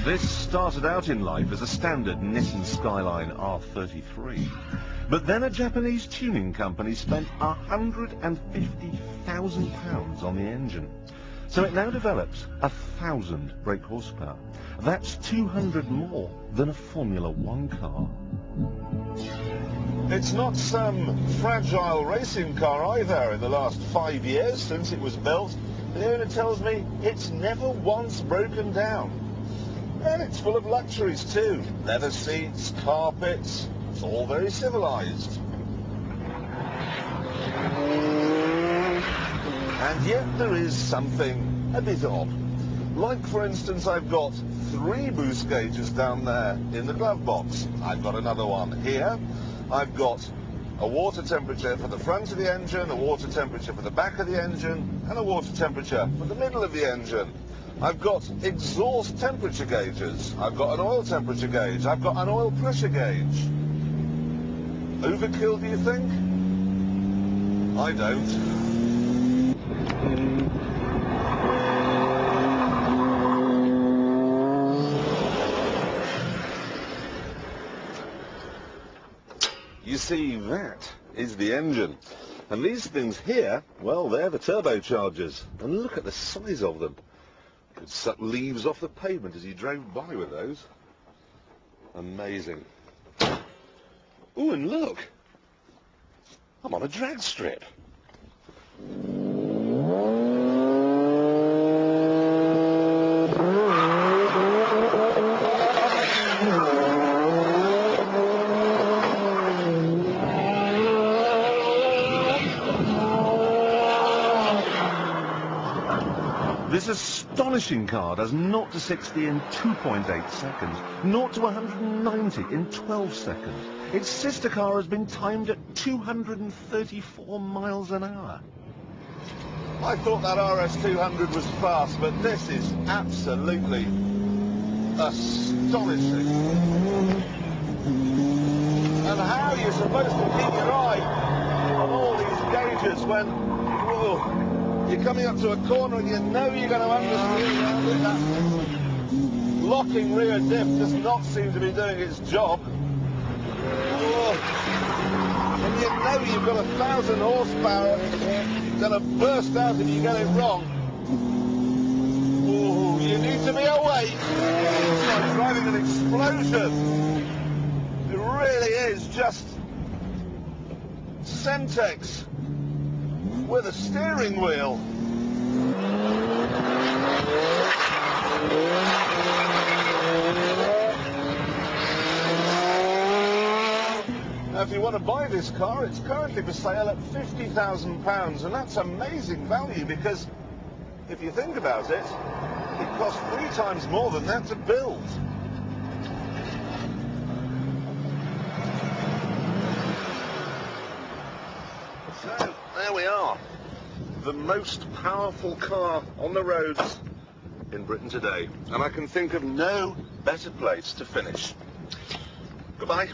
This started out in life as a standard Nissan Skyline R33. But then a Japanese tuning company spent £150,000 on the engine. So it now develops 1,000 brake horsepower. That's 200 more than a Formula One car. It's not some fragile racing car either. In the last 5 years since it was built, the owner tells me it's never once broken down. And it's full of luxuries too. Leather seats, carpets, it's all very civilized. And yet there is something a bit odd. Like, for instance, I've got 3 boost gauges down there in the glove box. I've got another one here. I've got a water temperature for the front of the engine, a water temperature for the back of the engine, and a water temperature for the middle of the engine. I've got exhaust temperature gauges. I've got an oil temperature gauge. I've got an oil pressure gauge. Overkill, do you think? I don't. You see, that is the engine. And these things here, well, they're the turbochargers. And look at the size of them. Could suck leaves off the pavement as you drove by with those. Amazing. Ooh, and look. I'm on a drag strip. This astonishing car does 0 to 60 in 2.8 seconds, 0 to 190 in 12 seconds. Its sister car has been timed at 234 miles an hour. I thought that RS200 was fast, but this is absolutely astonishing. And how are you supposed to keep your eye on all these gauges when... Whoa, you're coming up to a corner and you know you're going to understeer around it. That locking rear diff does not seem to be doing its job. Oh. And you know you've got 1,000 horsepower going to burst out if you get it wrong. Oh, you need to be awake. It's like driving an explosion. It really is just Semtex with a steering wheel. Now, if you want to buy this car, it's currently for sale at £50,000, and that's amazing value because, if you think about it, it costs 3 times more than that to build. So, there we are. The most powerful car on the roads in Britain today. And I can think of no better place to finish. Goodbye.